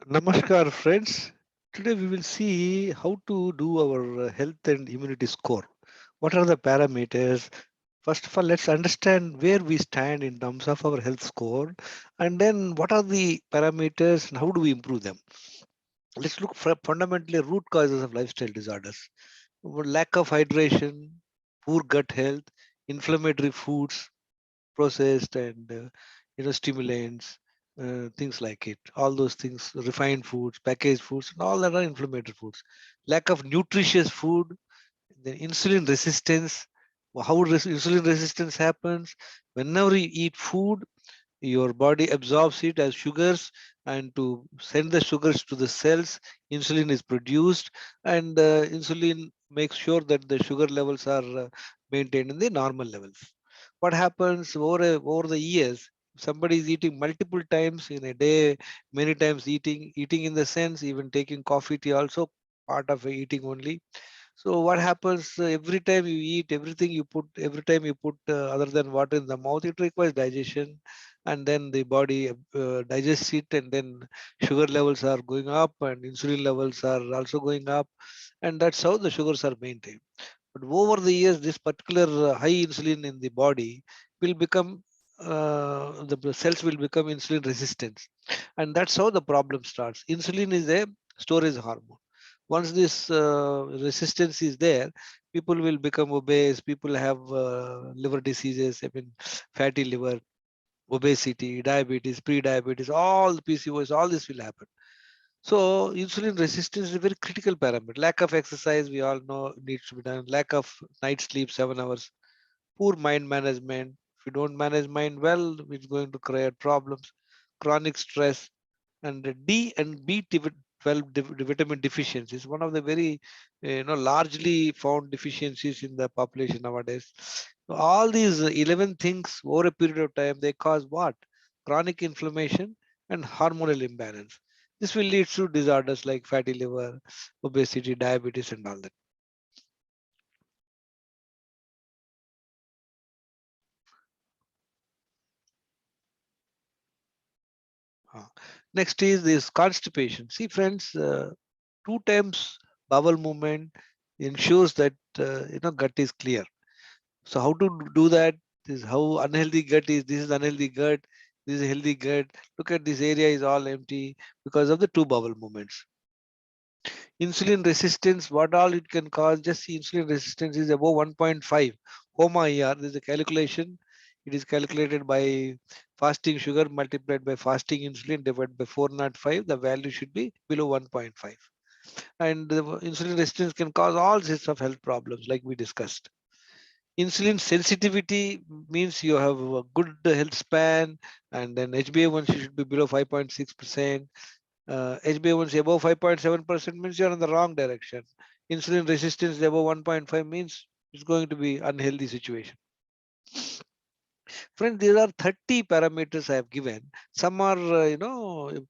Namaskar, friends. Today we will see how to do our health and immunity score. What are the parameters? First of all, let's understand where we stand in terms of our health score, and then what are the parameters and how do we improve them. Let's look for fundamentally root causes of lifestyle disorders. Lack of hydration, poor gut health, inflammatory foods, processed and stimulants, things like it. All those things, refined foods, packaged foods, and all that are inflammatory foods. Lack of nutritious food, then insulin resistance. How insulin resistance happens? Whenever you eat food, your body absorbs it as sugars, and to send the sugars to the cells, insulin is produced, and insulin makes sure that the sugar levels are maintained in the normal levels. What happens over the years? Somebody is eating multiple times in a day, many times eating in the sense even taking coffee, tea also part of eating only. So what happens, every time you eat, every time you put other than water in the mouth, it requires digestion, and then the body digests it, and then sugar levels are going up, and insulin levels are also going up, and that's how the sugars are maintained. But over the years, this particular high insulin in the body will become the cells will become insulin resistant, and that's how the problem starts. Insulin is a storage hormone. Once this resistance is there, people will become obese. People have liver diseases. I mean, fatty liver, obesity, diabetes, pre-diabetes, all the PCOS, all this will happen. So insulin resistance is a very critical parameter. Lack of exercise, we all know needs to be done. Lack of night sleep, 7 hours. Poor mind management. If you don't manage mind well, it's going to create problems. Chronic stress, and the D and B12 vitamin deficiency is one of the very largely found deficiencies in the population nowadays. So all these 11 things over a period of time, they cause what? Chronic inflammation and hormonal imbalance. This will lead to disorders like fatty liver, obesity, diabetes, and all that. Uh, Next is this constipation. See, friends, two times bowel movement ensures that gut is clear. So how to do that? This is how unhealthy gut is. This is unhealthy gut. This is healthy gut. Look at this area is all empty because of the two bowel movements. Insulin resistance, what all it can cause? Just see, insulin resistance is above 1.5. HOMA ER, there is a calculation. It is calculated by fasting sugar multiplied by fasting insulin divided by 405. The value should be below 1.5. And the insulin resistance can cause all sorts of health problems like we discussed. Insulin sensitivity means you have a good health span, and then HbA1c should be below 5.6%. HbA1c above 5.7% means you're in the wrong direction. Insulin resistance above 1.5 means it's going to be unhealthy situation. Friends, there are 30 parameters I have given. Some are,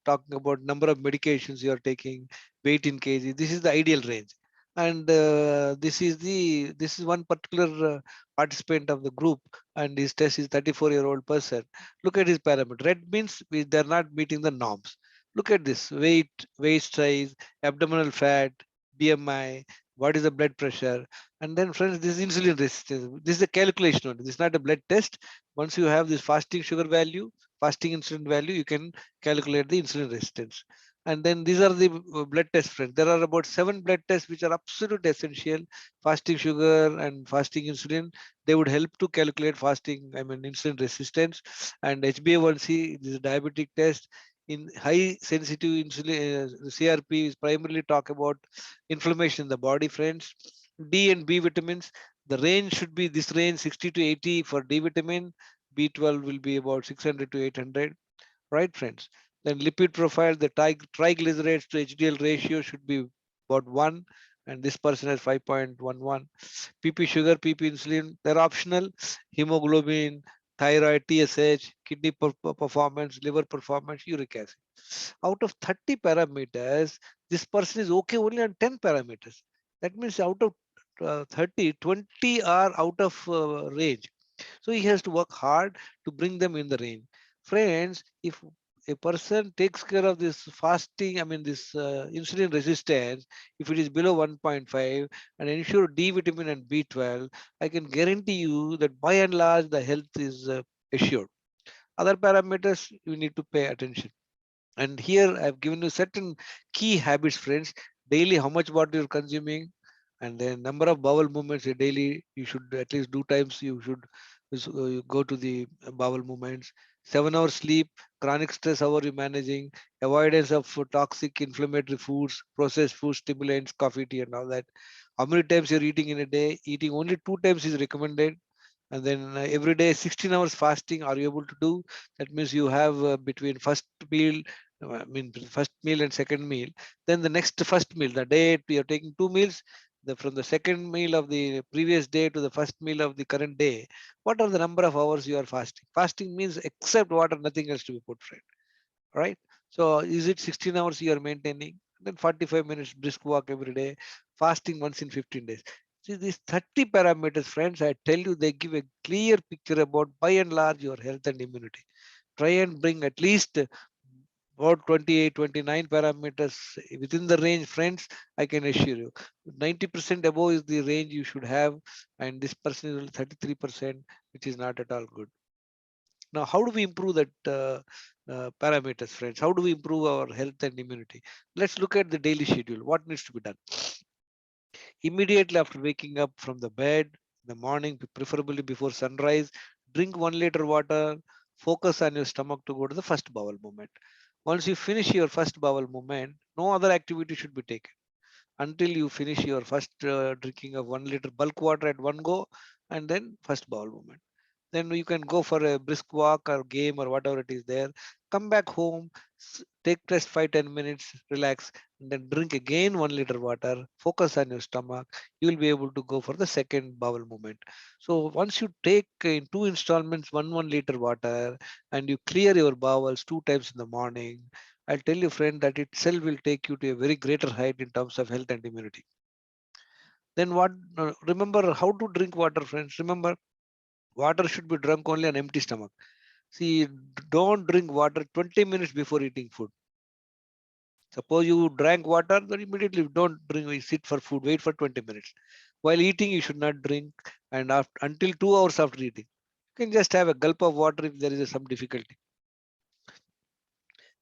talking about number of medications you are taking, weight in kg. This is the ideal range. And this is one particular participant of the group, and his test is 34-year-old person. Look at his parameter. Red means they're not meeting the norms. Look at this: weight, waist size, abdominal fat, BMI, what is the blood pressure, and then friends, this is insulin resistance. This is a calculation only. This is not a blood test. Once you have this fasting sugar value, fasting insulin value, you can calculate the insulin resistance. And then these are the blood tests, friends. There are about 7 blood tests which are absolute essential. Fasting sugar and fasting insulin, they would help to calculate insulin resistance. And HbA1c, this is a diabetic test. In high sensitive insulin, CRP is primarily talk about inflammation in the body, friends. D and B vitamins, the range should be this range 60 to 80 for D vitamin. B12 will be about 600 to 800, right, friends? Then lipid profile, the triglycerides to HDL ratio should be about 1, and this person has 5.11. PP sugar, PP insulin, they're optional. Hemoglobin, thyroid, TSH, kidney performance, liver performance, uric acid. Out of 30 parameters, this person is okay only on 10 parameters. That means out of 30, 20 are out of range. So he has to work hard to bring them in the range. Friends, if a person takes care of this fasting, I mean this insulin resistance, if it is below 1.5 and ensure D vitamin and B12, I can guarantee you that by and large the health is assured. Other parameters you need to pay attention. And here I've given you certain key habits, friends. Daily, how much water you're consuming, and then number of bowel movements a daily. You should at least do times. You should go to the bowel movements. 7 hours sleep, chronic stress, how are you managing? Avoidance of toxic inflammatory foods, processed food, stimulants, coffee, tea, and all that. How many times you're eating in a day? Eating only 2 times is recommended. And then every day 16 hours fasting are you able to do? That means you have between first meal, I mean first meal and second meal, then the next first meal, the day you're taking 2 meals, from the second meal of the previous day to the first meal of the current day, what are the number of hours you are fasting? Fasting means except water, nothing else to be put, friend, right? So is it 16 hours you are maintaining? Then 45 minutes brisk walk every day, fasting once in 15 days. See, these 30 parameters, friends, I tell you, they give a clear picture about by and large your health and immunity. Try and bring at least about 28, 29 parameters within the range, friends. I can assure you 90% above is the range you should have, and this person is only 33%, which is not at all good. Now, how do we improve that parameters, friends? How do we improve our health and immunity? Let's look at the daily schedule. What needs to be done? Immediately after waking up from the bed, in the morning, preferably before sunrise, drink 1 liter water. Focus on your stomach to go to the first bowel movement. Once you finish your first bowel movement, no other activity should be taken until you finish your first drinking of 1 liter bulk water at one go, and then first bowel movement. Then you can go for a brisk walk or game or whatever it is there. Come back home, take rest 5-10 minutes, relax, and then drink again 1 liter water. Focus on your stomach. You will be able to go for the second bowel movement. So once you take in two installments, 1 liter water, and you clear your bowels 2 times in the morning, I'll tell you, friend, that itself will take you to a very greater height in terms of health and immunity. Then what? Remember how to drink water, friends. Remember, water should be drunk only on empty stomach. See, don't drink water 20 minutes before eating food. Suppose you drank water, then immediately don't drink. We sit for food. Wait for 20 minutes. While eating, you should not drink, and after, until 2 hours after eating, you can just have a gulp of water if there is some difficulty.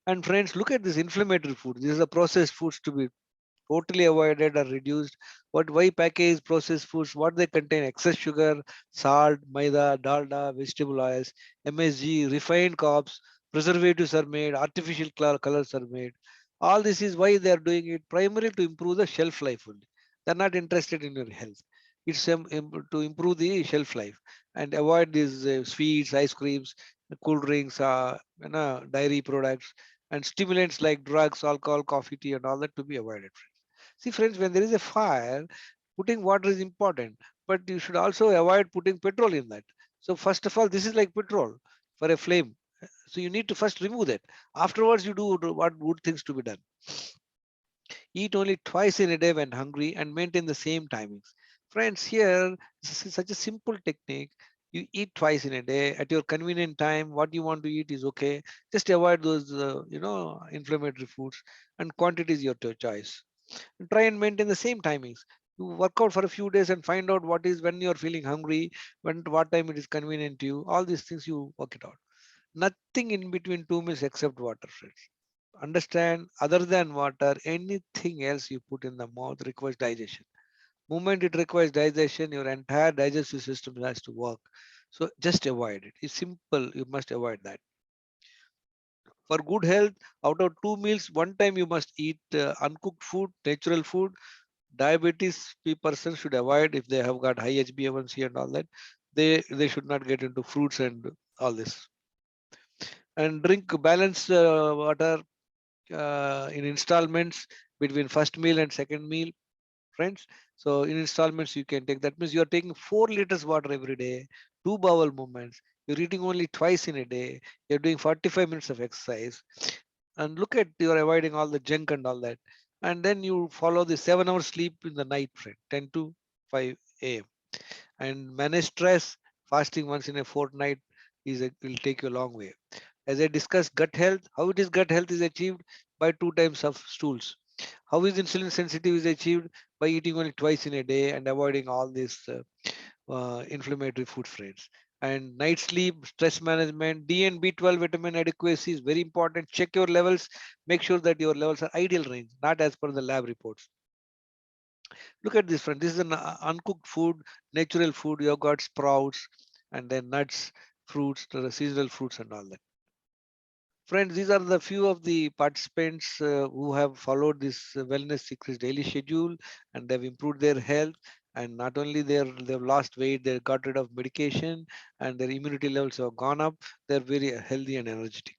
And friends, look at this inflammatory food. This is the processed foods to be totally avoided or reduced. What why packaged processed foods? What they contain? Excess sugar, salt, maida, dalda, vegetable oils, MSG, refined carbs, preservatives are made, artificial colors are made. All this is why they are doing it primarily to improve the shelf life only. They're not interested in your health. It's to improve the shelf life and avoid these sweets, ice creams, cool drinks, dairy products, and stimulants like drugs, alcohol, coffee, tea, and all that to be avoided. See, friends, when there is a fire, putting water is important, but you should also avoid putting petrol in that. So, first of all, this is like petrol for a flame. So, you need to first remove that. Afterwards, you do what good things to be done. Eat only twice in a day when hungry and maintain the same timings. Friends, here, this is such a simple technique. You eat twice in a day at your convenient time. What you want to eat is okay. Just avoid those, inflammatory foods, and quantity is your choice. And try and maintain the same timings. You work out for a few days and find out what is when you're feeling hungry, when what time it is convenient to you. All these things you work it out. Nothing in between 2 meals except water, friends. Understand, other than water, anything else you put in the mouth requires digestion. Moment it requires digestion, your entire digestive system has to work. So just avoid it. It's simple. You must avoid that. For good health, out of 2 meals, one time you must eat uncooked food, natural food. Diabetes person should avoid if they have got high HbA1c and all that. They should not get into fruits and all this. And drink balanced water in installments between first meal and second meal, friends. So in installments you can take. That means you are taking 4 liters water every day, two bowel movements. You're eating only twice in a day. You're doing 45 minutes of exercise. And look at you're avoiding all the junk and all that. And then you follow the 7 hour sleep in the night, friend, 10 to 5 a.m. And manage stress. Fasting once in a fortnight will take you a long way. As I discussed gut health, how it is gut health is achieved by 2 times of stools. How is insulin sensitive is achieved by eating only twice in a day and avoiding all these inflammatory food friends. And night sleep, stress management, D and B12 vitamin adequacy is very important. Check your levels. Make sure that your levels are ideal range, not as per the lab reports. Look at this, friend. This is an uncooked food, natural food. You have got sprouts and then nuts, fruits, the seasonal fruits, and all that. Friends, these are the few of the participants who have followed this Wellness Secrets daily schedule and they've improved their health. And not only they've lost weight, they got rid of medication and their immunity levels have gone up. They're very healthy and energetic.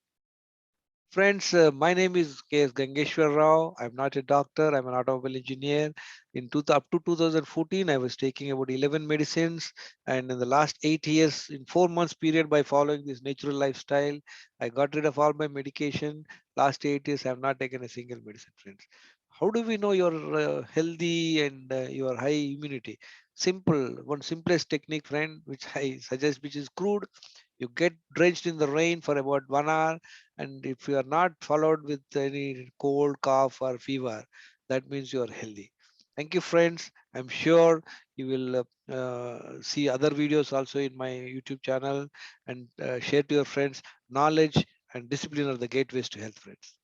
Friends, my name is K.S. Gangeshwar Rao. I'm not a doctor. I'm an automobile engineer. Up to 2014, I was taking about 11 medicines. And in the last 8 years, in 4 months period, by following this natural lifestyle, I got rid of all my medication. Last 8 years, I have not taken a single medicine, friends. How do we know you're healthy and you are high immunity? Simple, one simplest technique, friend, which I suggest, which is crude. You get drenched in the rain for about 1 hour, and if you are not followed with any cold, cough, or fever, that means you are healthy. Thank you, friends. I'm sure you will see other videos also in my YouTube channel and share to your friends. Knowledge and discipline are the gateways to health, friends.